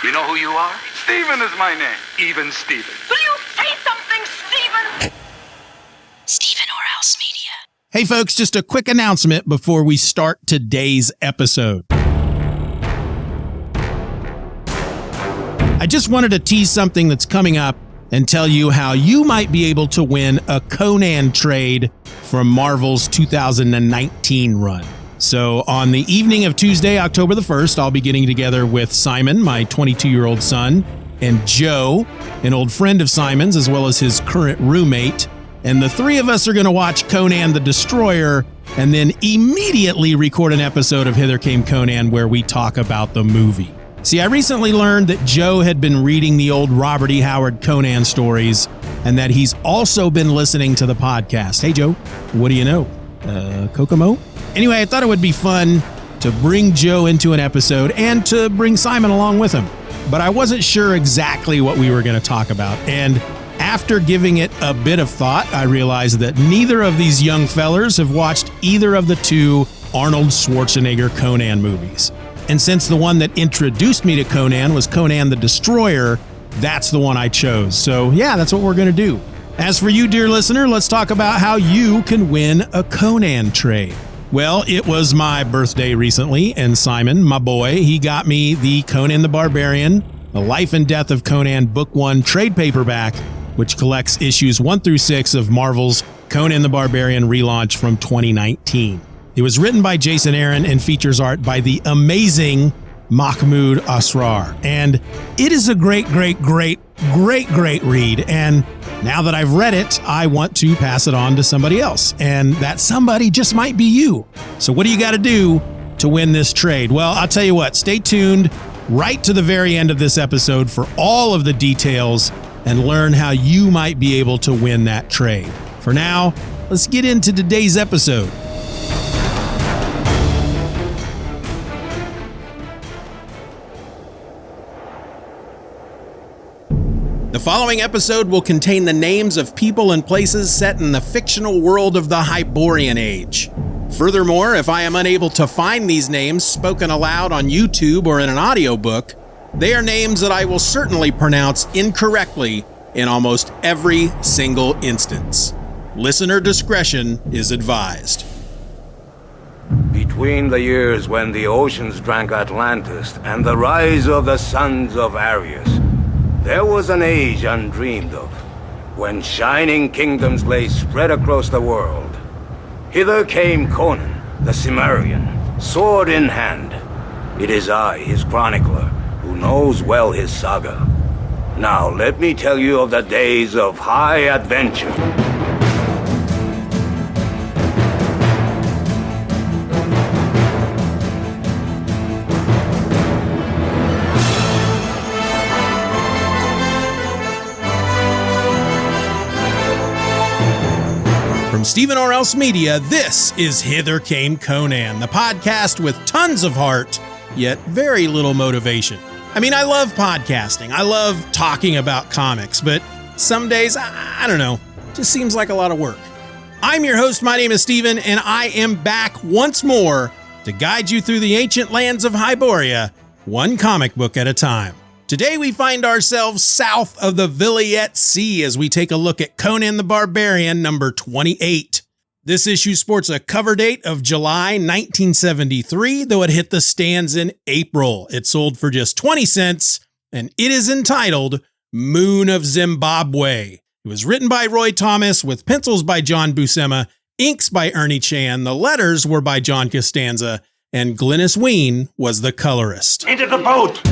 You know who you are? Steeven is my name. Even Steeven. Will you say something, Steeven? Steeven or Else Media. Hey folks, just a quick announcement before we start today's episode. I just wanted to tease something that's coming up and tell you how you might be able to win a Conan trade from Marvel's 2019 run. So on the evening of Tuesday, October the 1st, I'll be getting together with Simon, my 22-year-old son, and Joe, an old friend of Simon's, as well as his current roommate. And the three of us are going to watch Conan the Destroyer and then immediately record an episode of Hither Came Conan where we talk about the movie. See, I recently learned that Joe had been reading the old Robert E. Howard Conan stories and that he's also been listening to the podcast. Hey, Joe, what do you know? Kokomo? Anyway, I thought it would be fun to bring Joe into an episode and to bring Simon along with him. But I wasn't sure exactly what we were going to talk about. And after giving it a bit of thought, I realized that neither of these young fellers have watched either of the two Arnold Schwarzenegger Conan movies. And since the one that introduced me to Conan was Conan the Destroyer, that's the one I chose. So yeah, that's what we're going to do. As for you, dear listener, let's talk about how you can win a Conan trade. Well, it was my birthday recently, and Simon, my boy, he got me the Conan the Barbarian, The Life and Death of Conan Book 1 trade paperback, which collects issues 1 through 6 of Marvel's Conan the Barbarian relaunch from 2019. It was written by Jason Aaron and features art by the amazing Mahmoud Asrar. And it is a great read. And now that I've read it, I want to pass it on to somebody else. And that somebody just might be you. So what do you got to do to win this trade? Well, I'll tell you what, stay tuned right to the very end of this episode for all of the details and learn how you might be able to win that trade. For now, let's get into today's episode. The following episode will contain the names of people and places set in the fictional world of the Hyborian Age. Furthermore, if I am unable to find these names spoken aloud on YouTube or in an audiobook, they are names that I will certainly pronounce incorrectly in almost every single instance. Listener discretion is advised. Between the years when the oceans drank Atlantis and the rise of the sons of Arius, there was an age undreamed of, when shining kingdoms lay spread across the world. Hither came Conan, the Cimmerian, sword in hand. It is I, his chronicler, who knows well his saga. Now let me tell you of the days of high adventure. From Steeven or Else Media, this is Hither Came Conan, the podcast with tons of heart, yet very little motivation. I mean, I love podcasting. I love talking about comics, but some days, I don't know, just seems like a lot of work. I'm your host, my name is Steeven, and I am back once more to guide you through the ancient lands of Hyboria, one comic book at a time. Today we find ourselves south of the Viliette Sea as we take a look at Conan the Barbarian number 28. This issue sports a cover date of July 1973, though it hit the stands in April. It sold for just 20 cents, and it is entitled Moon of Zembabwei. It was written by Roy Thomas with pencils by John Buscema, inks by Ernie Chan, the letters were by John Costanza, and Glynis Wein was the colorist. Into the boat!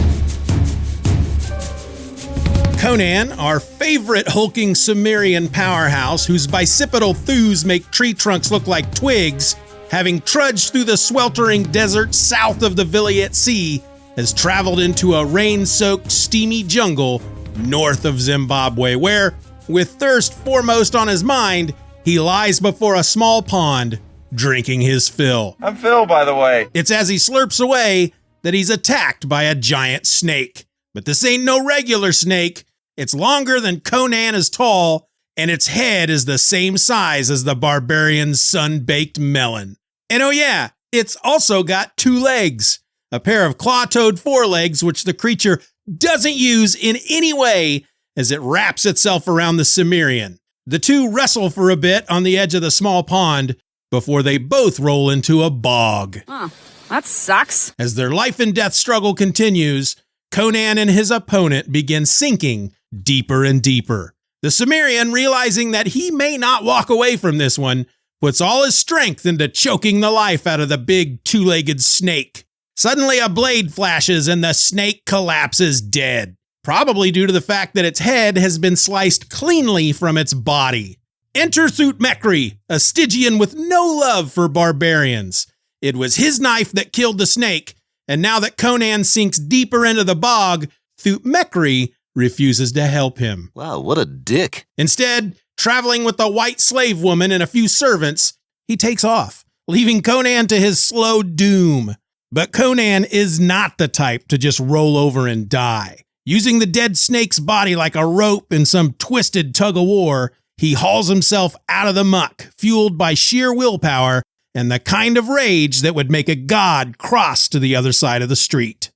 Conan, our favorite hulking Cimmerian powerhouse whose bicipital thews make tree trunks look like twigs, having trudged through the sweltering desert south of the Viliette Sea, has traveled into a rain-soaked, steamy jungle north of Zembabwei, where, with thirst foremost on his mind, he lies before a small pond, drinking his fill. I'm Phil, by the way. It's as he slurps away that he's attacked by a giant snake. But this ain't no regular snake. It's longer than Conan is tall, and its head is the same size as the barbarian's sun-baked melon. And oh yeah, it's also got 2 legs, a pair of claw-toed forelegs which the creature doesn't use in any way as it wraps itself around the Cimmerian. The two wrestle for a bit on the edge of the small pond before they both roll into a bog. Huh, that sucks. As their life and death struggle continues, Conan and his opponent begin sinking deeper and deeper. The Cimmerian, realizing that he may not walk away from this one, puts all his strength into choking the life out of the big two-legged snake. Suddenly a blade flashes and the snake collapses dead, probably due to the fact that its head has been sliced cleanly from its body. Enter Thutmekri, a Stygian with no love for barbarians. It was his knife that killed the snake, and now that Conan sinks deeper into the bog, Thutmekri refuses to help him. Wow, what a dick. Instead, traveling with the white slave woman and a few servants, he takes off, leaving Conan to his slow doom. But Conan is not the type to just roll over and die. Using the dead snake's body like a rope in some twisted tug-of-war, he hauls himself out of the muck, fueled by sheer willpower and the kind of rage that would make a god cross to the other side of the street.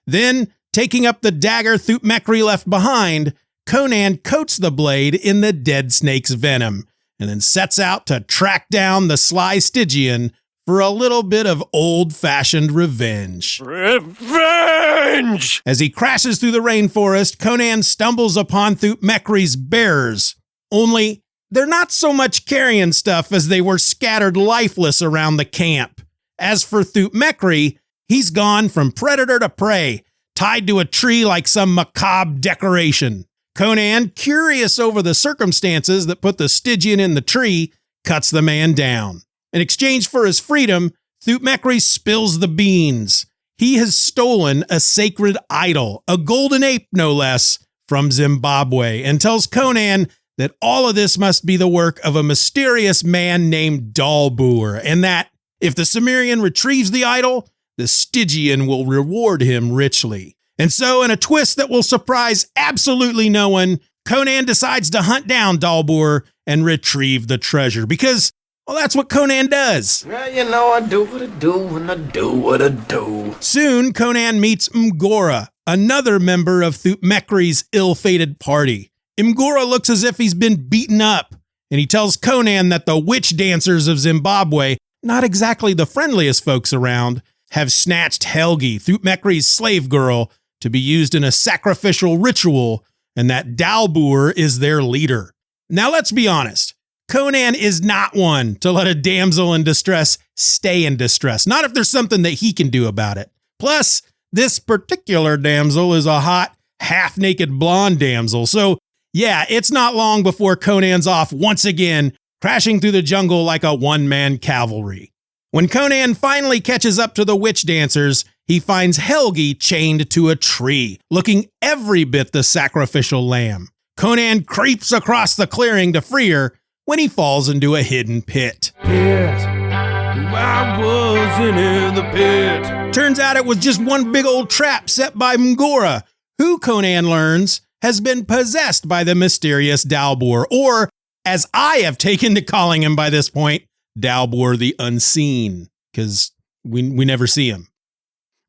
Then, taking up the dagger Thutmekri left behind, Conan coats the blade in the dead snake's venom, and then sets out to track down the sly Stygian for a little bit of old-fashioned revenge. Revenge! As he crashes through the rainforest, Conan stumbles upon Thutmekri's bearers. Only, they're not so much carrying stuff as they were scattered lifeless around the camp. As for Thutmekri, he's gone from predator to prey, tied to a tree like some macabre decoration. Conan, curious over the circumstances that put the Stygian in the tree, cuts the man down. In exchange for his freedom, Thutmekri spills the beans. He has stolen a sacred idol, a golden ape no less, from Zembabwei, and tells Conan that all of this must be the work of a mysterious man named Dalbur, and that if the Cimmerian retrieves the idol, the Stygian will reward him richly. And so, in a twist that will surprise absolutely no one, Conan decides to hunt down Dalbur and retrieve the treasure, because, well, that's what Conan does. Well, you know, I do what I do, and I do what I do. Soon, Conan meets Mgora, another member of Thutmekri's ill-fated party. Mgora looks as if he's been beaten up, and he tells Conan that the witch dancers of Zembabwei, not exactly the friendliest folks around, have snatched Helgi, Thutmekri's slave girl, to be used in a sacrificial ritual, and that Dalbur is their leader. Now let's be honest, Conan is not one to let a damsel in distress stay in distress, not if there's something that he can do about it. Plus, this particular damsel is a hot, half-naked blonde damsel, so yeah, it's not long before Conan's off once again, crashing through the jungle like a one-man cavalry. When Conan finally catches up to the witch dancers, he finds Helgi chained to a tree, looking every bit the sacrificial lamb. Conan creeps across the clearing to free her when he falls into a hidden pit. I wasn't in the pit. Turns out it was just one big old trap set by Mgora, who Conan learns has been possessed by the mysterious Dalbur, or, as I have taken to calling him by this point, Dalbur the Unseen, because we never see him.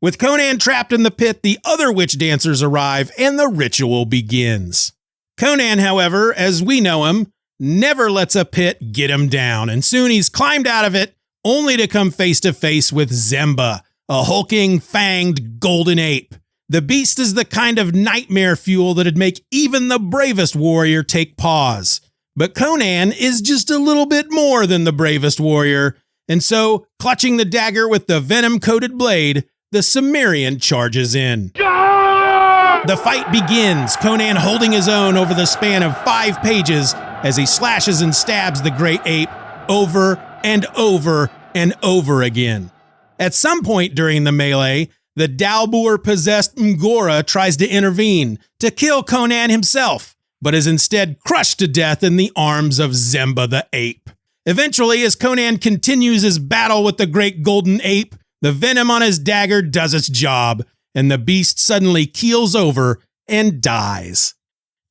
With Conan trapped in the pit, the other witch dancers arrive and the ritual begins. Conan, however, as we know him, never lets a pit get him down, and soon he's climbed out of it, only to come face to face with Zemba, a hulking, fanged golden ape. The beast is the kind of nightmare fuel that'd make even the bravest warrior take pause. But Conan is just a little bit more than the bravest warrior, and so, clutching the dagger with the venom-coated blade, the Cimmerian charges in. The fight begins, Conan holding his own over the span of 5 pages as he slashes and stabs the great ape over and over and over again. At some point during the melee, the Dalbur-possessed Mgora tries to intervene to kill Conan himself, but is instead crushed to death in the arms of Zemba the ape. Eventually, as Conan continues his battle with the great golden ape, the venom on his dagger does its job, and the beast suddenly keels over and dies.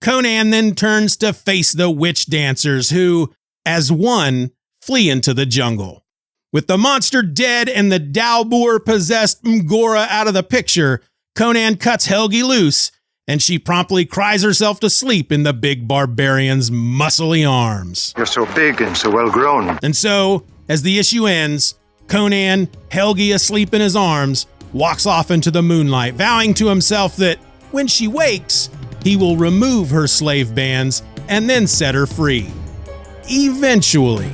Conan then turns to face the witch dancers who, as one, flee into the jungle. With the monster dead and the Dalbur-possessed Mgora out of the picture, Conan cuts Helgi loose and she promptly cries herself to sleep in the big barbarian's muscly arms. You're so big and so well grown. And so, as the issue ends, Conan, Helgi asleep in his arms, walks off into the moonlight, vowing to himself that when she wakes, he will remove her slave bands and then set her free. Eventually.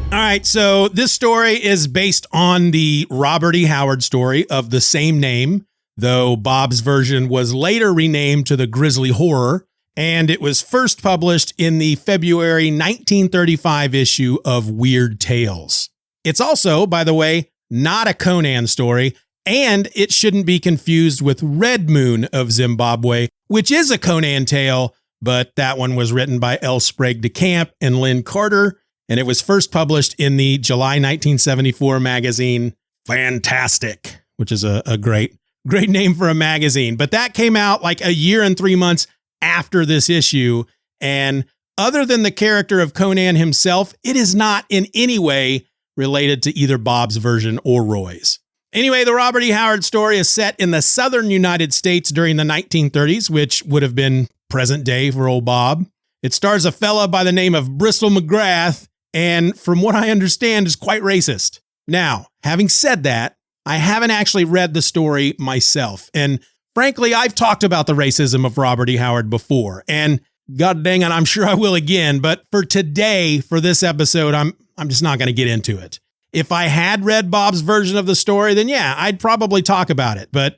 All right, so this story is based on the Robert E. Howard story of the same name, though Bob's version was later renamed to The Grisly Horror, and it was first published in the February 1935 issue of Weird Tales. It's also, by the way, not a Conan story, and it shouldn't be confused with Red Moon of Zembabwei, which is a Conan tale, but that one was written by L. Sprague de Camp and Lynn Carter, and it was first published in the July 1974 magazine Fantastic, which is a great name for a magazine. But that came out like a year and 3 months after this issue, and other than the character of Conan himself, it is not in any way related to either Bob's version or Roy's. Anyway, the Robert E. Howard story is set in the southern United States during the 1930s, which would have been present day for old Bob. It stars a fella by the name of Bristol McGrath, and from what I understand is quite racist. Now, having said that, I haven't actually read the story myself, and frankly, I've talked about the racism of Robert E. Howard before, and god dang it, I'm sure I will again, but for today, for this episode, I'm just not going to get into it. If I had read Bob's version of the story, then yeah, I'd probably talk about it, but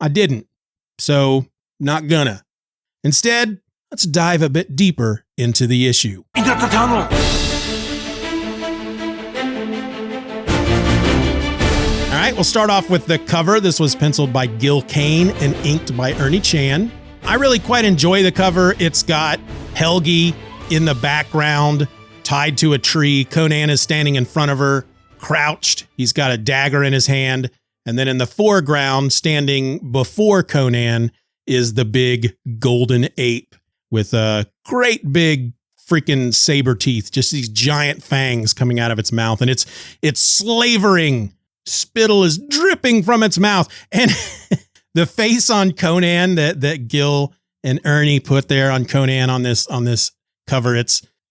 I didn't, so not gonna. Instead, let's dive a bit deeper into the issue. Into the tunnel! All right, we'll start off with the cover. This was penciled by Gil Kane and inked by Ernie Chan. I really quite enjoy the cover. It's got Helgi in the background, tied to a tree. Conan is standing in front of her, crouched. He's got a dagger in his hand. And then in the foreground, standing before Conan, is the big golden ape with a great big freaking saber teeth, just these giant fangs coming out of its mouth. And it's slavering. Spittle is dripping from its mouth. And the face on Conan that Gil and Ernie put there on Conan on this cover,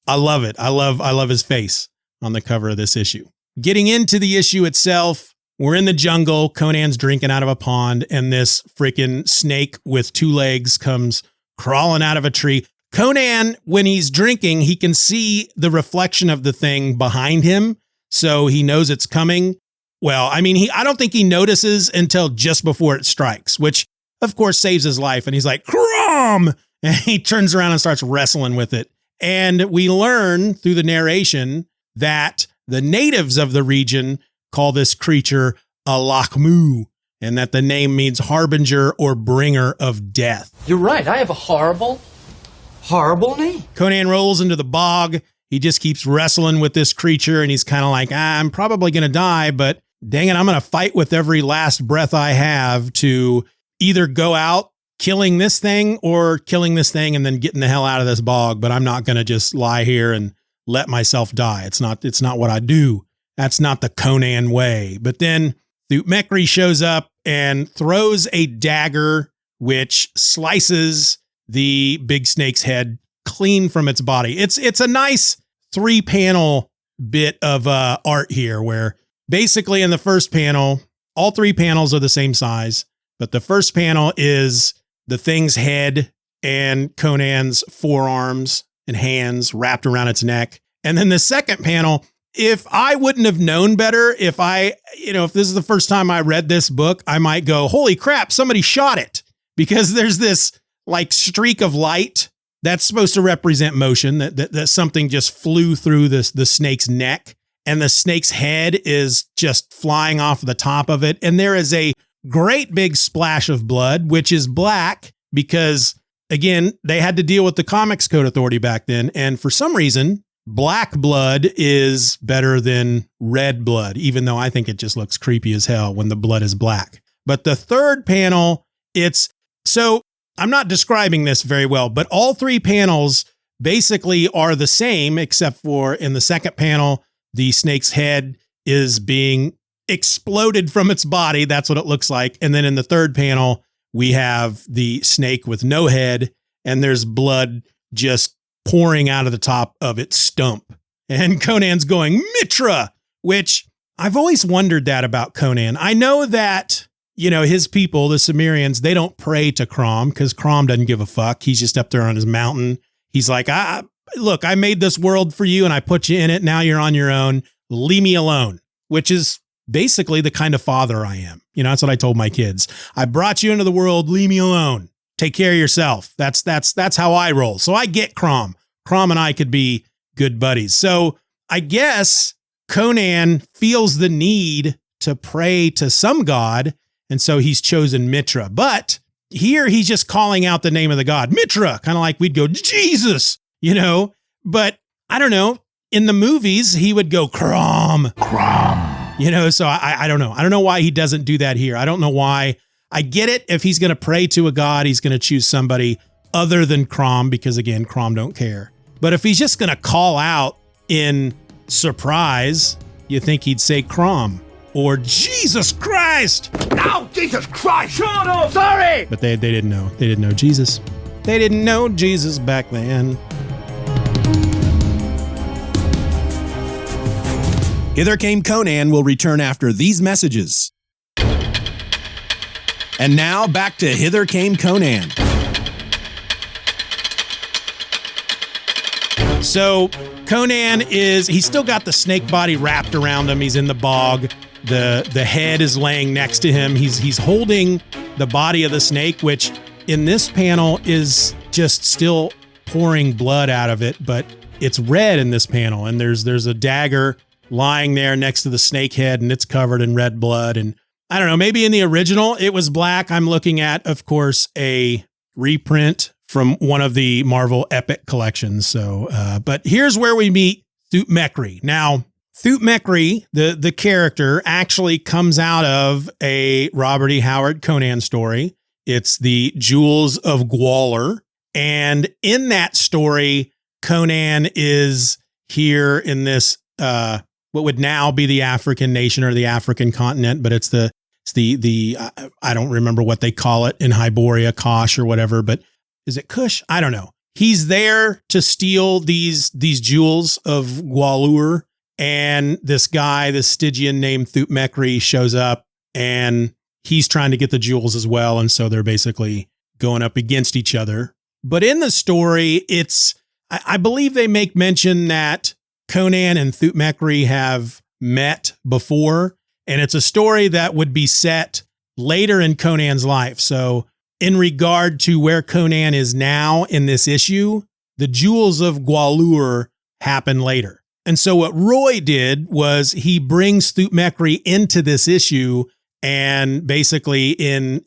I love it. I love his face on the cover of this issue. Getting into the issue itself, we're in the jungle. Conan's drinking out of a pond, and this freaking snake with 2 legs comes crawling out of a tree. Conan, when he's drinking, he can see the reflection of the thing behind him, so he knows it's coming. Well, I mean, I don't think he notices until just before it strikes, which of course saves his life. And he's like, "Crom!" And he turns around and starts wrestling with it. And we learn through the narration that the natives of the region call this creature a Lakmu, and that the name means harbinger or bringer of death. You're right, I have a horrible name. Conan rolls into the bog. He just keeps wrestling with this creature, and he's kind of like, I'm probably going to die, but dang it, I'm going to fight with every last breath I have to either go out killing this thing or killing this thing and then getting the hell out of this bog. But I'm not going to just lie here and let myself die. It's not what I do. That's not the Conan way. But then Thutmekri shows up and throws a dagger, which slices the big snake's head clean from its body. It's a nice 3-panel bit of art here, where basically in the first panel, all 3 panels are the same size, but the first panel is the thing's head and Conan's forearms and hands wrapped around its neck. And then the second panel, if I wouldn't have known better, if this is the first time I read this book, I might go, holy crap, somebody shot it. Because there's this like streak of light that's supposed to represent motion, that something just flew through the snake's neck, and the snake's head is just flying off the top of it. And there is a great big splash of blood, which is black because, again, they had to deal with the Comics Code Authority back then. And for some reason, black blood is better than red blood, even though I think it just looks creepy as hell when the blood is black. But the third panel, so I'm not describing this very well, but all 3 panels basically are the same, except for in the second panel, the snake's head is being exploded from its body. That's what it looks like. And then in the third panel, we have the snake with no head, and there's blood just pouring out of the top of its stump. And Conan's going, Mitra, which I've always wondered that about Conan. I know that, his people, the Cimmerians, they don't pray to Crom because Crom doesn't give a fuck. He's just up there on his mountain. He's like, look, I made this world for you and I put you in it. Now you're on your own. Leave me alone, which is basically the kind of father I am. That's what I told my kids. I brought you into the world. Leave me alone. Take care of yourself. That's how I roll. So I get Crom. Crom and I could be good buddies. So I guess Conan feels the need to pray to some god. And so he's chosen Mitra. But here he's just calling out the name of the god, Mitra, kind of like we'd go, Jesus, but I don't know. In the movies, he would go Crom. So I don't know. I don't know why he doesn't do that here. I don't know why. I get it. If he's going to pray to a god, he's going to choose somebody other than Crom because, again, Crom don't care. But if he's just going to call out in surprise, you think he'd say Crom or Jesus Christ. No, Jesus Christ! Shut up! Sorry! But they didn't know. They didn't know Jesus. They didn't know Jesus back then. Hither Came Conan will return after these messages. And now back to Hither Came Conan. So Conan he's still got the snake body wrapped around him. He's in the bog. The head is laying next to him. He's holding the body of the snake, which in this panel is just still pouring blood out of it, but it's red in this panel. And there's a dagger lying there next to the snake head, and it's covered in red blood. And I don't know, maybe in the original it was black. I'm looking at, of course, a reprint from one of the Marvel Epic collections. So, but here's where we meet Thutmekri. Now, Thutmekri, the character, actually comes out of a Robert E. Howard Conan story. It's the Jewels of Gwalior. And in that story, Conan is here in this, what would now be the African nation or the African continent, but it's the I don't remember what they call it in Hyboria, Kosh or whatever, but is it Kush? I don't know. He's there to steal these jewels of Gwalior, and this guy, this Stygian named Thutmekri, shows up and he's trying to get the jewels as well. And so they're basically going up against each other. But in the story, I believe they make mention that Conan and Thutmekri have met before, and it's a story that would be set later in Conan's life. So in regard to where Conan is now in this issue, the Jewels of Gwalior happen later. And so what Roy did was he brings Thutmekri into this issue, and basically in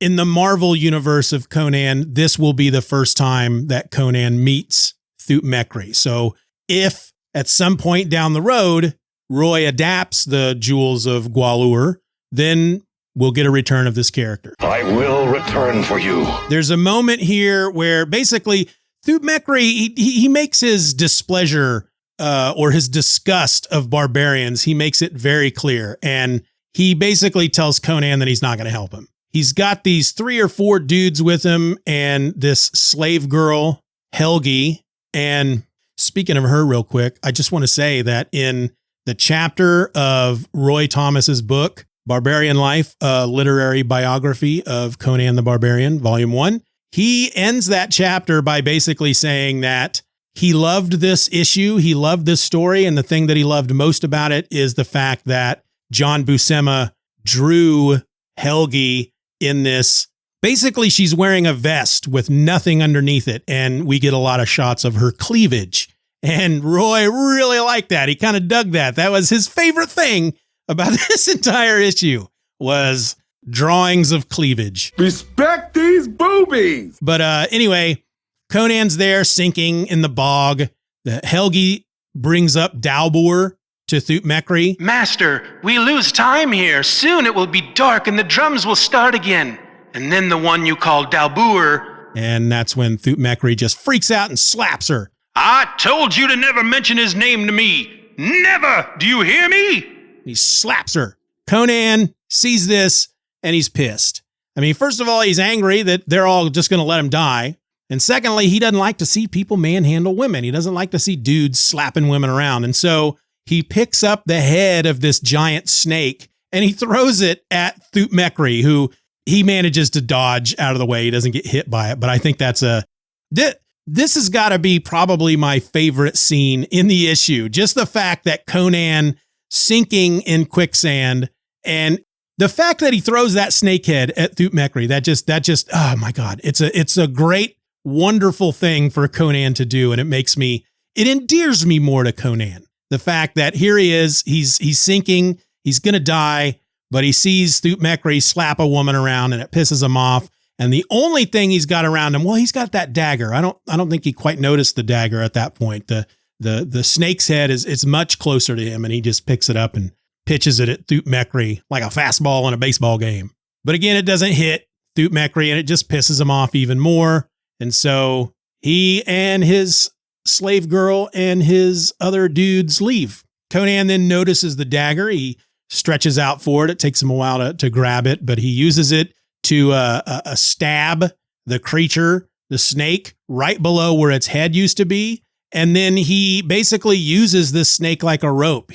the Marvel universe of Conan, this will be the first time that Conan meets Thutmekri. So if at some point down the road, Roy adapts the Jewels of Gwalior, then we'll get a return of this character. I will return for you. There's a moment here where basically Thutmekri, he makes his displeasure or his disgust of barbarians. He makes it very clear. And he basically tells Conan that he's not going to help him. He's got these 3 or 4 dudes with him and this slave girl, Helgi. And speaking of her real quick, I just want to say that in the chapter of Roy Thomas's book, Barbarian Life, a literary biography of Conan the Barbarian, Volume 1, he ends that chapter by basically saying that he loved this issue, he loved this story, and the thing that he loved most about it is the fact that John Buscema drew Helgi in this. Basically, she's wearing a vest with nothing underneath it, and we get a lot of shots of her cleavage. And Roy really liked that. He kind of dug that. That was his favorite thing about this entire issue, was drawings of cleavage. Respect these boobies! But anyway, Conan's there sinking in the bog. Helgi brings up Dalbor to Thutmekri. Master, we lose time here. Soon it will be dark and the drums will start again. And then the one you call Dalbor. And that's when Thutmekri just freaks out and slaps her. I told you to never mention his name to me. Never! Do you hear me? He slaps her. Conan sees this and he's pissed. I mean, first of all, he's angry that they're all just going to let him die. And secondly, he doesn't like to see people manhandle women. He doesn't like to see dudes slapping women around. And so he picks up the head of this giant snake and he throws it at Thutmekri, who he manages to dodge out of the way. He doesn't get hit by it. But I think this has got to be probably my favorite scene in the issue. Just the fact that Conan sinking in quicksand and the fact that he throws that snake head at Thutmekri, that just, oh my God, it's a great, wonderful thing for Conan to do. And it endears me more to Conan. The fact that here he is, he's sinking, he's going to die, but he sees Thutmekri slap a woman around and it pisses him off. And the only thing he's got around him, well, he's got that dagger. I don't think he quite noticed the dagger at that point. The snake's head is much closer to him and he just picks it up and pitches it at Thutmekri like a fastball in a baseball game. But again, it doesn't hit Thutmekri and it just pisses him off even more. And so he and his slave girl and his other dudes leave. Conan then notices the dagger. He stretches out for it. It takes him a while to grab it, but he uses it to stab the creature, the snake, right below where its head used to be. And then he basically uses this snake like a rope.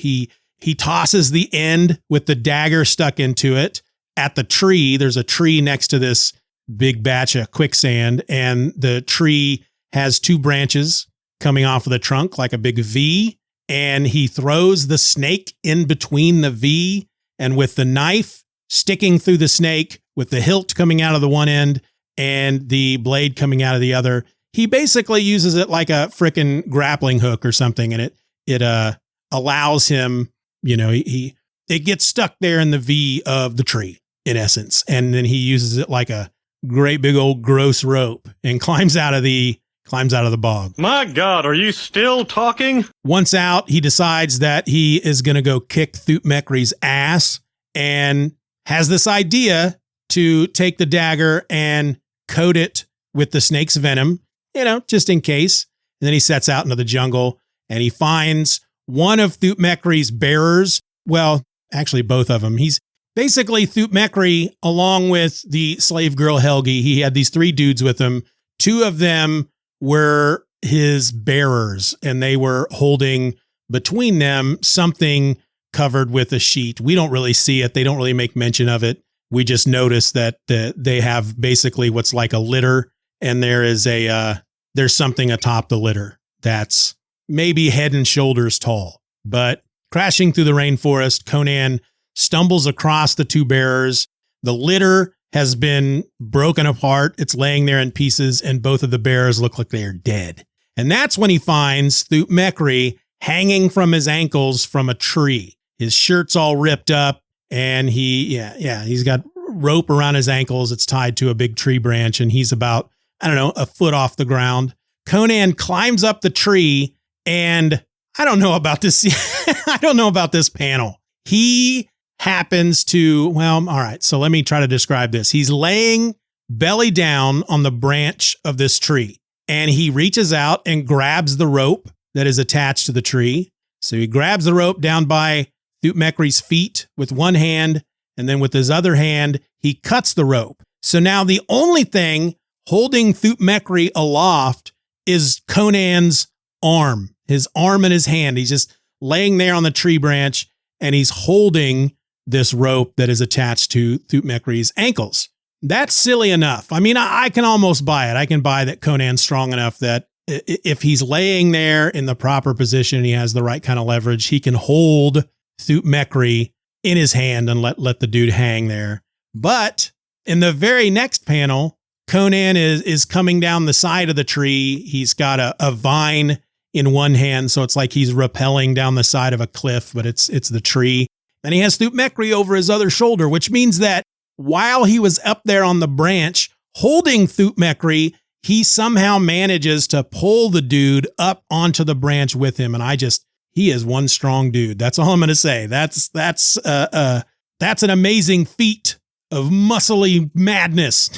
He tosses the end with the dagger stuck into it at the tree. There's a tree next to this big batch of quicksand, and the tree has two branches coming off of the trunk like a big V. And he throws the snake in between the V, and with the knife sticking through the snake, with the hilt coming out of the one end and the blade coming out of the other, he basically uses it like a frickin' grappling hook or something. And it allows him, it gets stuck there in the V of the tree in essence. And then he uses it like a great big old gross rope and climbs out of the bog. My God, are you still talking? Once out, he decides that he is going to go kick Thutmekri's ass and has this idea to take the dagger and coat it with the snake's venom, just in case. And then he sets out into the jungle and he finds one of Thutmekri's bearers. Well, actually both of them. He's basically Thutmekri along with the slave girl Helgi. He had these three dudes with him. Two of them were his bearers and they were holding between them something covered with a sheet. We don't really see it. They don't really make mention of it. We just notice that they have basically what's like a litter, and there's something atop the litter that's maybe head and shoulders tall. But crashing through the rainforest, Conan stumbles across the two bearers. The litter has been broken apart. It's laying there in pieces, and both of the bearers look like they are dead. And that's when he finds Thutmekri hanging from his ankles from a tree. His shirt's all ripped up. And he's got rope around his ankles. It's tied to a big tree branch and he's about, a foot off the ground. Conan climbs up the tree and I don't know about this. I don't know about this panel. He happens to, all right. So let me try to describe this. He's laying belly down on the branch of this tree and he reaches out and grabs the rope that is attached to the tree. So he grabs the rope down by Thutmekri's feet with one hand, and then with his other hand, he cuts the rope. So now the only thing holding Thutmekri aloft is Conan's arm, his arm in his hand. He's just laying there on the tree branch, and he's holding this rope that is attached to Thutmekri's ankles. That's silly enough. I mean, I can almost buy it. I can buy that Conan's strong enough that if he's laying there in the proper position, he has the right kind of leverage, he can hold Thutmekri in his hand and let the dude hang there. But in the very next panel, Conan is coming down the side of the tree. He's got a vine in one hand, so it's like he's rappelling down the side of a cliff, but it's the tree. And he has Thutmekri over his other shoulder, which means that while he was up there on the branch holding Thutmekri, he somehow manages to pull the dude up onto the branch with him. And he is one strong dude. That's all I'm going to say. That's an amazing feat of muscly madness.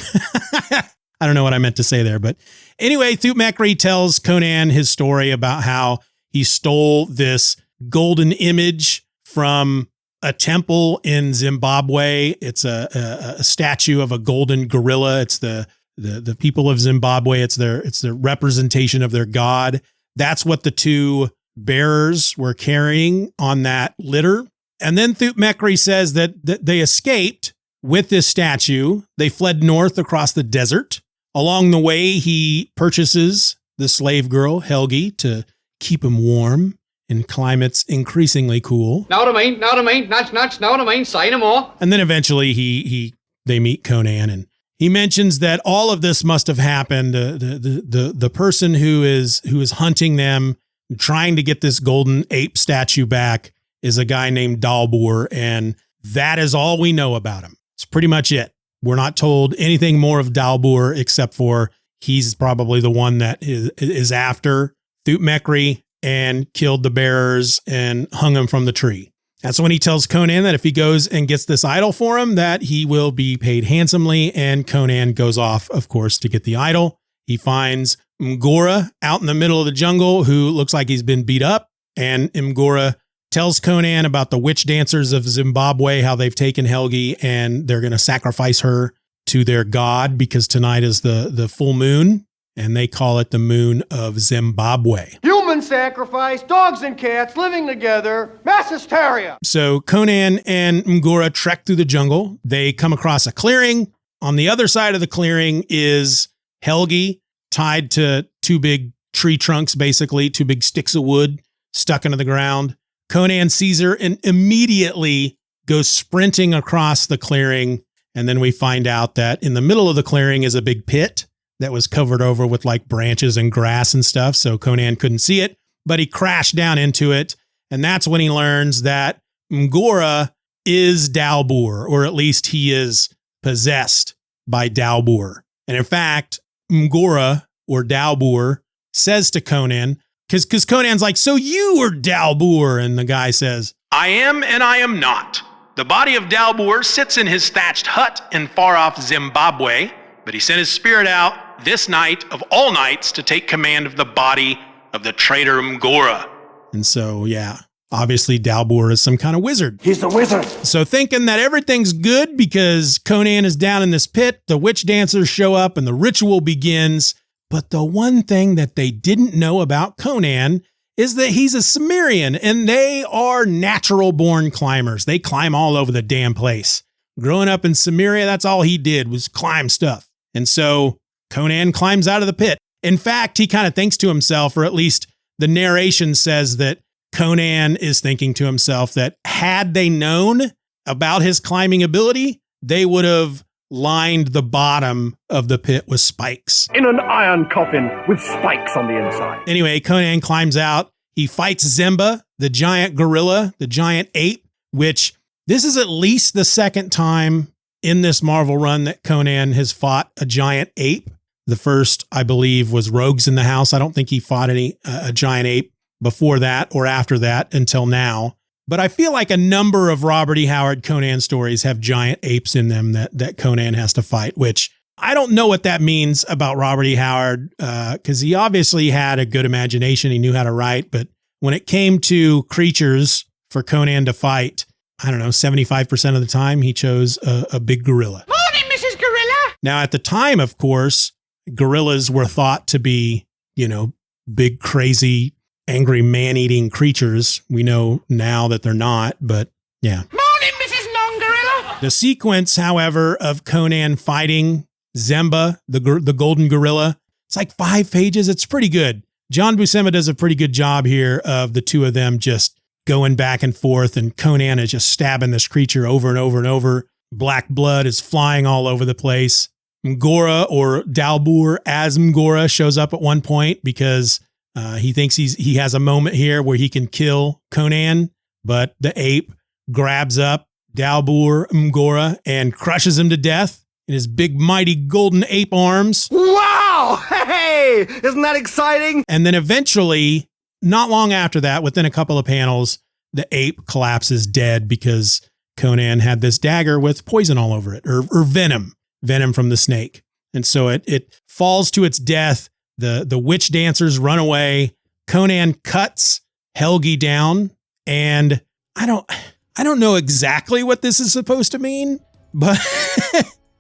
I don't know what I meant to say there, but anyway, Thutmekri tells Conan his story about how he stole this golden image from a temple in Zembabwei. It's a statue of a golden gorilla. It's the people of Zimbabwe. It's the representation of their god. That's what the two bearers were carrying on that litter. And then Thutmekri says that they escaped with this statue. They fled north across the desert. Along the way, he purchases the slave girl, Helgi, to keep him warm in climates increasingly cool. Know what I mean? Know what I mean? Nudge, nudge, know what I mean? Say no more. And then eventually they meet Conan, and he mentions that all of this must have happened. The person who is hunting them, trying to get this golden ape statue back, is a guy named Dalbor, and that is all we know about him. It's pretty much it. We're not told anything more of Dalbor except for he's probably the one that is after Thutmekri and killed the bearers and hung him from the tree. That's when he tells Conan that if he goes and gets this idol for him, that he will be paid handsomely. And Conan goes off, of course, to get the idol. He finds Mgora out in the middle of the jungle who looks like he's been beat up. And Mgora tells Conan about the witch dancers of Zimbabwe, how they've taken Helgi and they're going to sacrifice her to their god because tonight is the full moon. And they call it the moon of Zembabwei. Human sacrifice, dogs and cats living together, mass hysteria. So Conan and Mgora trek through the jungle. They come across a clearing. On the other side of the clearing is Helgi, tied to two big tree trunks, basically, two big sticks of wood stuck into the ground. Conan sees her and immediately goes sprinting across the clearing. And then we find out that in the middle of the clearing is a big pit that was covered over with like branches and grass and stuff. So Conan couldn't see it, but he crashed down into it. And that's when he learns that Mgora is Dalbor, or at least he is possessed by Dalbor. And in fact, Mgora or Dalbor says to Conan, because Conan's like, so you are Dalbor. And the guy says, I am and I am not. The body of Dalbor sits in his thatched hut in far-off Zimbabwe, but he sent his spirit out this night of all nights to take command of the body of the traitor Mgora. And so, yeah, obviously Dalbor is some kind of wizard. He's the wizard. So thinking that everything's good because Conan is down in this pit, the witch dancers show up and the ritual begins. But the one thing that they didn't know about Conan is that he's a Cimmerian, and they are natural-born climbers. They climb all over the damn place. Growing up in Cimmeria, that's all he did was climb stuff. And so Conan climbs out of the pit. In fact, he kind of thinks to himself, or at least the narration says that Conan is thinking to himself that had they known about his climbing ability, they would have lined the bottom of the pit with spikes. In an iron coffin with spikes on the inside. Anyway, Conan climbs out. He fights Zemba, the giant gorilla, the giant ape, which this is at least the second time in this Marvel run that Conan has fought a giant ape. The first, I believe, was Rogues in the House. I don't think he fought a giant ape before that or after that until now. But I feel like a number of Robert E. Howard Conan stories have giant apes in them that Conan has to fight, which I don't know what that means about Robert E. Howard, because he obviously had a good imagination. He knew how to write. But when it came to creatures for Conan to fight, I don't know, 75% of the time he chose a big gorilla. Morning, Mrs. Gorilla. Now, at the time, of course, gorillas were thought to be, big, crazy, angry, man-eating creatures. We know now that they're not, but yeah. Morning, Mrs. Non-Gorilla. The sequence, however, of Conan fighting Zemba, the golden gorilla, it's like 5 pages. It's pretty good. John Buscema does a pretty good job here of the two of them just going back and forth, and Conan is just stabbing this creature over and over and over. Black blood is flying all over the place. Mgora, or Dalbor as Mgora, shows up at one point because he thinks he has a moment here where he can kill Conan, but the ape grabs up Dalbor Mgora and crushes him to death in his big, mighty golden ape arms. Wow! Hey! Isn't that exciting? And then eventually, not long after that, within a couple of panels, the ape collapses dead because Conan had this dagger with poison all over it, or venom from the snake. And so it falls to its death. The witch dancers run away. Conan cuts Helgi down, and I I don't know exactly what this is supposed to mean, but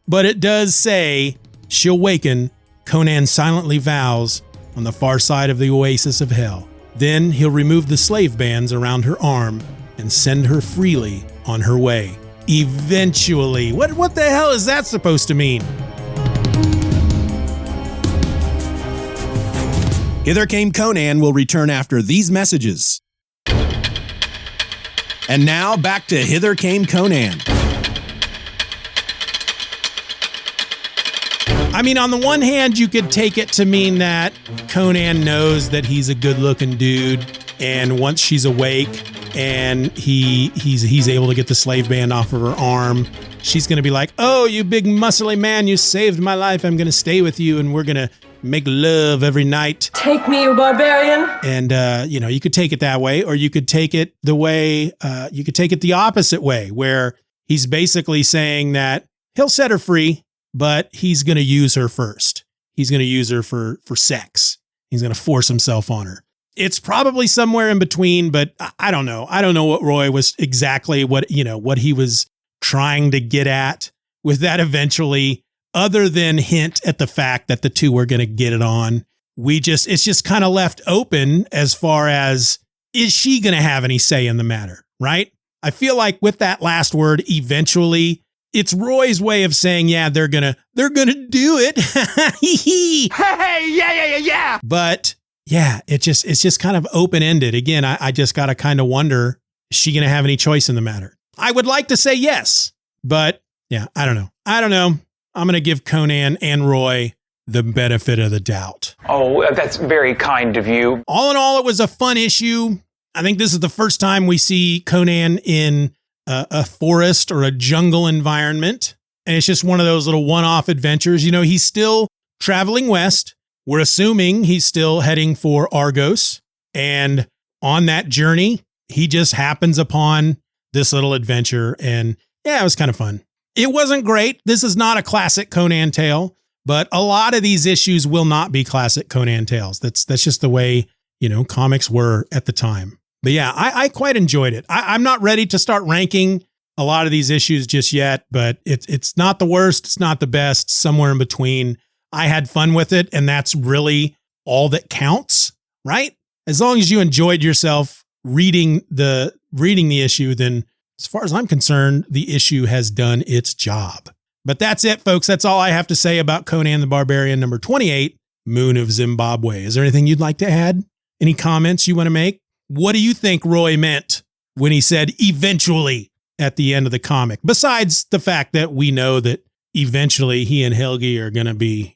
but it does say she'll waken, Conan silently vows, on the far side of the oasis of hell. Then he'll remove the slave bands around her arm and send her freely on her way. Eventually. What the hell is that supposed to mean? Hither Came Conan will return after these messages. And now back to Hither Came Conan. I mean, on the one hand, you could take it to mean that Conan knows that he's a good-looking dude, and once she's awake and he's able to get the slave band off of her arm, she's going to be like, "Oh, you big muscly man, you saved my life. I'm going to stay with you, and we're going to make love every night. Take me, you barbarian." And, you could take it that way, or you could take it the way, you could take it the opposite way, where he's basically saying that he'll set her free, but he's going to use her first. He's going to use her for sex. He's going to force himself on her. It's probably somewhere in between, but I don't know. I don't know what Roy was exactly what he was trying to get at with that eventually, other than hint at the fact that the two were going to get it on. It's just kind of left open as far as, is she going to have any say in the matter, right? I feel like with that last word, eventually, it's Roy's way of saying, yeah, they're gonna do it. Hey, yeah. But yeah, it's just kind of open-ended. Again, I just got to kind of wonder, is she going to have any choice in the matter? I would like to say yes, but yeah, I don't know. I'm going to give Conan and Roy the benefit of the doubt. Oh, that's very kind of you. All in all, it was a fun issue. I think this is the first time we see Conan in a forest or a jungle environment. And it's just one of those little one-off adventures. He's still traveling west. We're assuming he's still heading for Argos. And on that journey, he just happens upon this little adventure. And yeah, it was kind of fun. It wasn't great. This is not a classic Conan tale, but a lot of these issues will not be classic Conan tales. That's just the way, comics were at the time. But yeah, I quite enjoyed it. I'm not ready to start ranking a lot of these issues just yet, but it's not the worst. It's not the best. Somewhere in between. I had fun with it, and that's really all that counts, right? As long as you enjoyed yourself reading the issue, then as far as I'm concerned, the issue has done its job. But that's it, folks. That's all I have to say about Conan the Barbarian number 28, Moon of Zembabwei. Is there anything you'd like to add? Any comments you want to make? What do you think Roy meant when he said eventually at the end of the comic? Besides the fact that we know that eventually he and Helgi are going to be,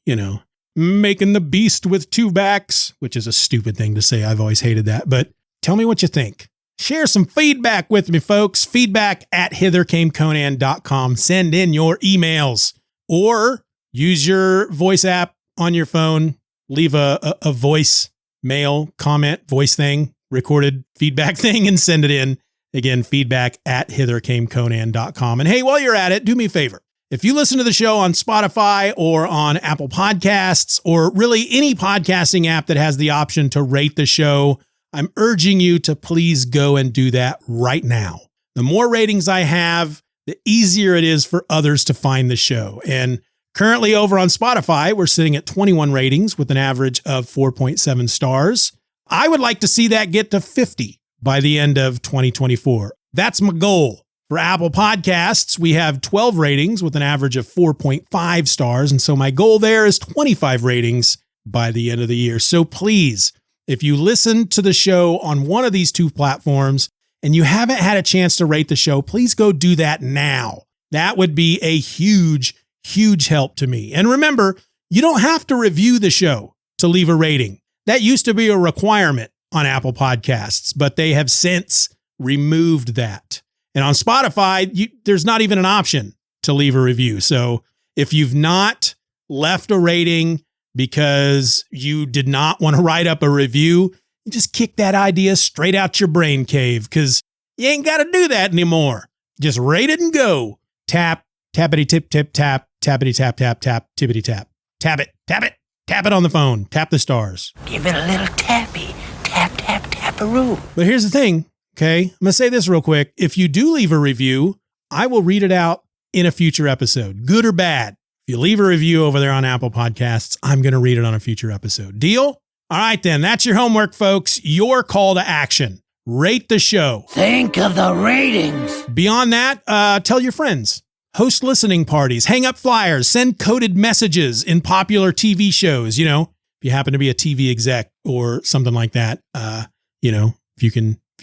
making the beast with two backs, which is a stupid thing to say. I've always hated that. But tell me what you think. Share some feedback with me, folks. Feedback at hithercameconan.com. Send in your emails or use your voice app on your phone. Leave a voice mail comment, voice thing, recorded feedback thing, and send it in. Again, feedback at hithercameconan.com. And hey, while you're at it, do me a favor. If you listen to the show on Spotify or on Apple Podcasts or really any podcasting app that has the option to rate the show, I'm urging you to please go and do that right now. The more ratings I have, the easier it is for others to find the show. And currently over on Spotify, we're sitting at 21 ratings with an average of 4.7 stars. I would like to see that get to 50 by the end of 2024. That's my goal. For Apple Podcasts, we have 12 ratings with an average of 4.5 stars. And so my goal there is 25 ratings by the end of the year. So please, if you listen to the show on one of these two platforms and you haven't had a chance to rate the show, please go do that now. That would be a huge, huge help to me. And remember, you don't have to review the show to leave a rating. That used to be a requirement on Apple Podcasts, but they have since removed that. And on Spotify, there's not even an option to leave a review. So if you've not left a rating because you did not want to write up a review, you just kick that idea straight out your brain cave because you ain't got to do that anymore. Just rate it and go. Tap, tappity tip, tip, tap, tappity tap, tap, tap, tippity tap. Tap it, tap it, tap it on the phone. Tap the stars. Give it a little tappy. Tap, tap, tap-a-roo. But here's the thing. Okay, I'm going to say this real quick. If you do leave a review, I will read it out in a future episode, good or bad. If you leave a review over there on Apple Podcasts, I'm going to read it on a future episode. Deal? All right, then. That's your homework, folks. Your call to action. Rate the show. Think of the ratings. Beyond that, tell your friends. Host listening parties. Hang up flyers. Send coded messages in popular TV shows. You know, if you happen to be a TV exec or something like that, if you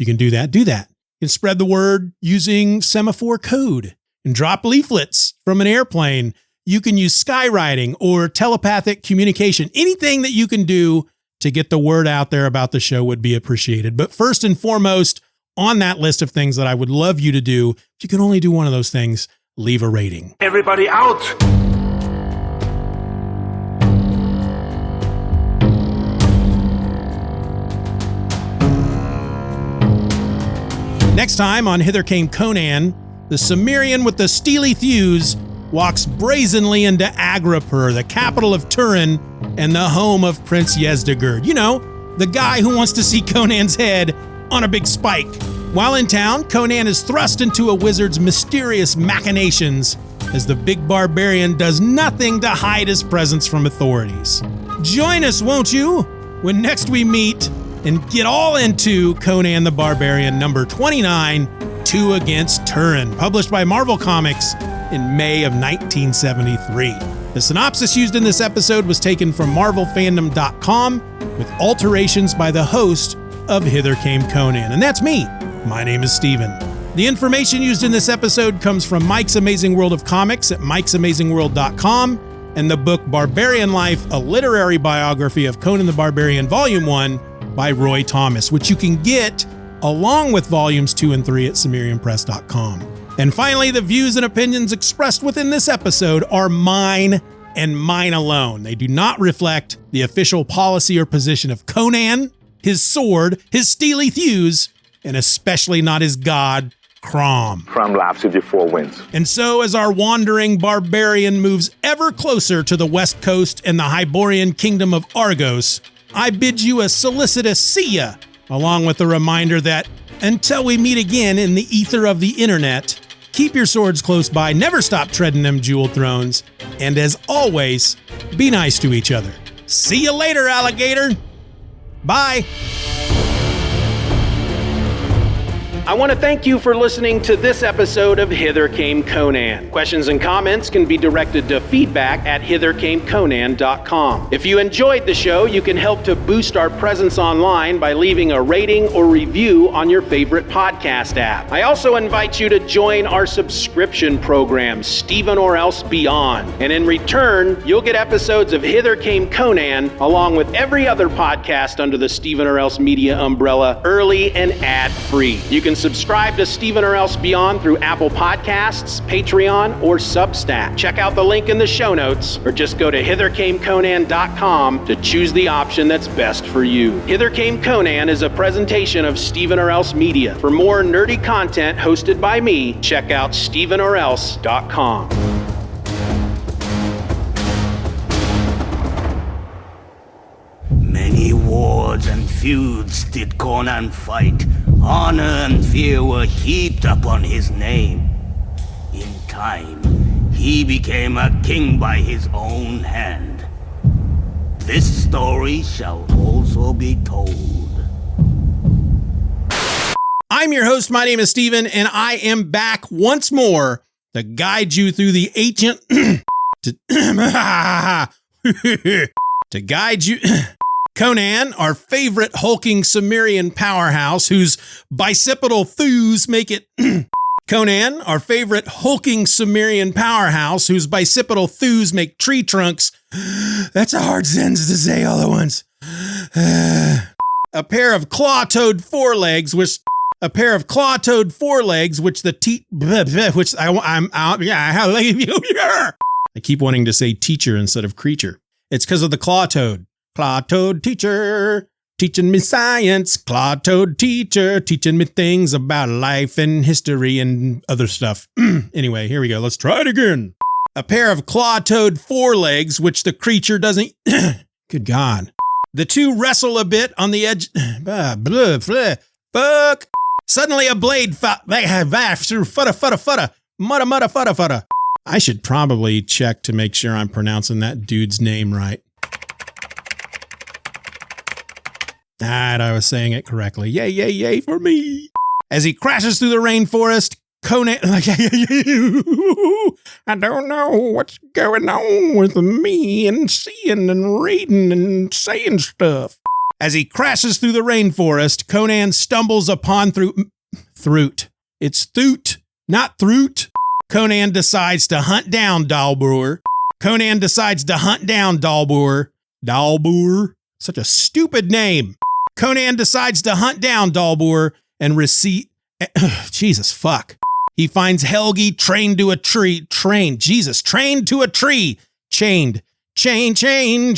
can do that, do that. You can spread the word using semaphore code and drop leaflets from an airplane. You can use skywriting or telepathic communication. Anything that you can do to get the word out there about the show would be appreciated. But first and foremost, on that list of things that I would love you to do, if you can only do one of those things, leave a rating. Everybody out! Next time on Hither Came Conan, the Cimmerian with the steely thews walks brazenly into Agripur, the capital of Turin and the home of Prince Yezdegerd. You know, the guy who wants to see Conan's head on a big spike. While in town, Conan is thrust into a wizard's mysterious machinations as the big barbarian does nothing to hide his presence from authorities. Join us, won't you, when next we meet and get all into Conan the Barbarian number 29, 2 Against Turin, published by Marvel Comics in May of 1973. The synopsis used in this episode was taken from marvelfandom.com with alterations by the host of Hither Came Conan, and that's me. My name is Steeven. The information used in this episode comes from Mike's Amazing World of Comics at mikesamazingworld.com and the book Barbarian Life, a literary biography of Conan the Barbarian, Volume 1 by Roy Thomas, which you can get along with Volumes 2 and 3 at sumerianpress.com. And finally, the views and opinions expressed within this episode are mine and mine alone. They do not reflect the official policy or position of Conan, his sword, his steely thews, and especially not his god, Crom. Crom laughs with your 4 wins. And so, as our wandering barbarian moves ever closer to the west coast and the Hyborian kingdom of Argos, I bid you a solicitous see ya, along with a reminder that until we meet again in the ether of the internet, keep your swords close by, never stop treading them jeweled thrones, and as always, be nice to each other. See you later, alligator. Bye. I want to thank you for listening to this episode of Hither Came Conan. Questions and comments can be directed to feedback at hithercameconan.com. If you enjoyed the show, you can help to boost our presence online by leaving a rating or review on your favorite podcast app. I also invite you to join our subscription program, Steeven or Else Beyond. And in return, you'll get episodes of Hither Came Conan along with every other podcast under the Steeven or Else Media umbrella, early and ad-free. You can subscribe to Steeven or Else Beyond through Apple Podcasts, Patreon, or Substack. Check out the link in the show notes, or just go to hithercameconan.com to choose the option that's best for you. Hither Came Conan is a presentation of Steeven or Else Media. For more nerdy content hosted by me, check out steevenorelse.com. Many wars and feuds did Conan fight. Honor and fear were heaped upon his name. In time, he became a king by his own hand. This story shall also be told. I'm your host. My name is Steeven, and I am back once more to guide you through the ancient... to guide you... Conan, our favorite hulking Cimmerian powerhouse whose bicipital thews make it... Conan, our favorite hulking Cimmerian powerhouse whose bicipital thews make tree trunks... That's a hard sentence to say all at once. A pair of claw-toed forelegs which... A pair of claw-toed forelegs which the which I keep wanting to say teacher instead of creature. It's because of the claw-toed. Claw-toed teacher, teaching me science. Claw-toed teacher, teaching me things about life and history and other stuff. Anyway, here we go. Let's try it again. A pair of claw-toed forelegs, which the creature doesn't... Good God. The two wrestle a bit on the edge... Fuck. Suddenly a blade through futta. I should probably check to make sure I'm pronouncing that dude's name right. I was saying it correctly. Yay for me. As he crashes through the rainforest, Conan... I don't know what's going on with me and seeing and reading and saying stuff. As he crashes through the rainforest, Conan stumbles upon Throot. It's Thoot, not Throot. Conan decides to hunt down Dalbur. Dalbur. Such a stupid name. Conan decides to hunt down Dalbur and receive... Jesus, fuck. He finds Helgi trained to a tree. Trained to a tree. Chained. Chain.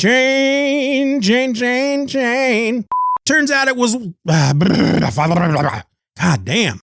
Turns out it was... God damn.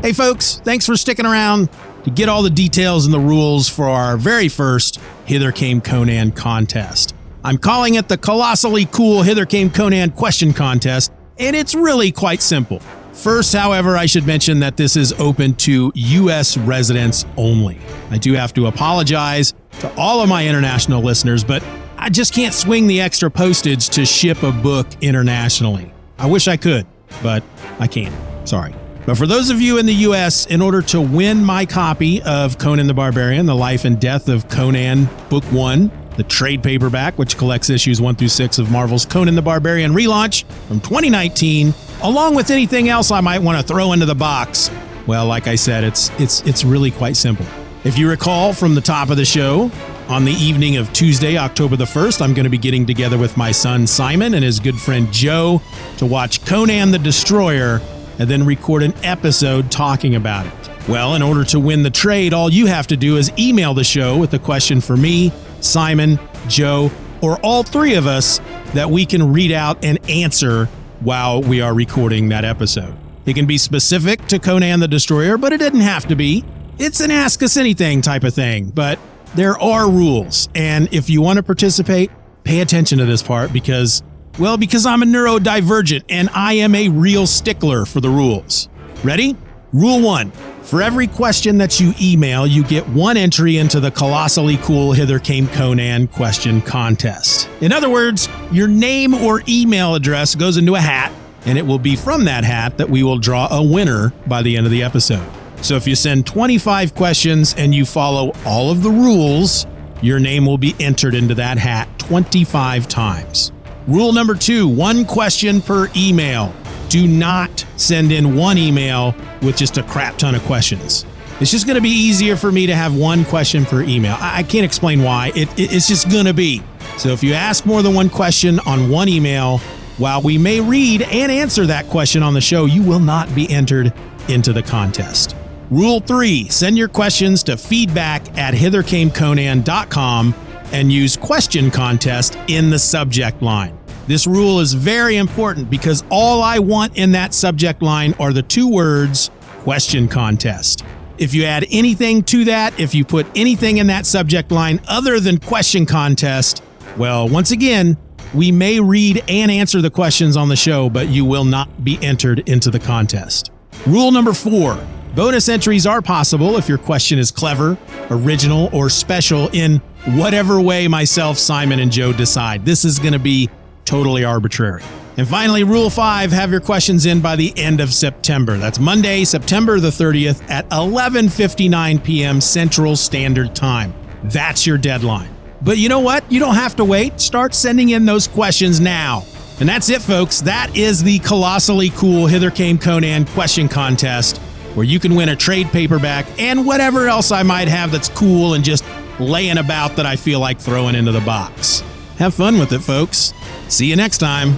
Hey folks, thanks for sticking around to get all the details and the rules for our very first Hither Came Conan contest. I'm calling it the colossally cool Hither Came Conan question contest, and it's really quite simple. First, however, I should mention that this is open to U.S. residents only. I do have to apologize to all of my international listeners, but I just can't swing the extra postage to ship a book internationally. I wish I could, but I can't. Sorry. But for those of you in the U.S., in order to win my copy of Conan the Barbarian, The Life and Death of Conan, Book 1, the trade paperback, which collects issues 1 through 6 of Marvel's Conan the Barbarian relaunch from 2019, along with anything else I might want to throw into the box, well, like I said, it's really quite simple. If you recall from the top of the show, on the evening of Tuesday, October the 1st, I'm going to be getting together with my son Simon and his good friend Joe to watch Conan the Destroyer and then record an episode talking about it. Well, in order to win the trade, all you have to do is email the show with a question for me, Simon, Joe, or all three of us that we can read out and answer while we are recording that episode. It can be specific to Conan the Destroyer, but it doesn't have to be. It's an Ask Us Anything type of thing, but there are rules. And if you want to participate, pay attention to this part because I'm a neurodivergent and I am a real stickler for the rules. Ready? Rule 1. For every question that you email, you get one entry into the colossally cool Hither Came Conan question contest. In other words, your name or email address goes into a hat, and it will be from that hat that we will draw a winner by the end of the episode. So if you send 25 questions and you follow all of the rules, your name will be entered into that hat 25 times. Rule number 2, 1 question per email. Do not send in one email with just a crap ton of questions. It's just going to be easier for me to have 1 question per email. I can't explain why. It's just going to be. So if you ask more than 1 question on 1 email, while we may read and answer that question on the show, you will not be entered into the contest. Rule 3, send your questions to feedback@hithercameconan.com and use question contest in the subject line. This rule is very important because all I want in that subject line are the 2 words, question contest. If you add anything to that, if you put anything in that subject line other than question contest, well, once again, we may read and answer the questions on the show, but you will not be entered into the contest. Rule number 4, bonus entries are possible if your question is clever, original, or special in whatever way myself, Simon, and Joe decide. This is going to be totally arbitrary. And finally, Rule 5, have your questions in by the end of September. That's Monday, September the 30th at 11:59 p.m. Central Standard Time. That's your deadline. But you know what? You don't have to wait. Start sending in those questions now. And that's it, folks. That is the colossally cool Hither Came Conan question contest, where you can win a trade paperback and whatever else I might have that's cool and just laying about that I feel like throwing into the box. Have fun with it, folks. See you next time.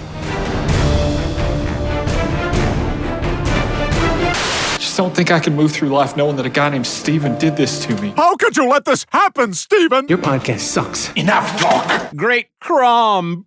Just don't think I can move through life knowing that a guy named Steeven did this to me. How could you let this happen, Steeven? Your podcast sucks. Enough talk. Great crumb.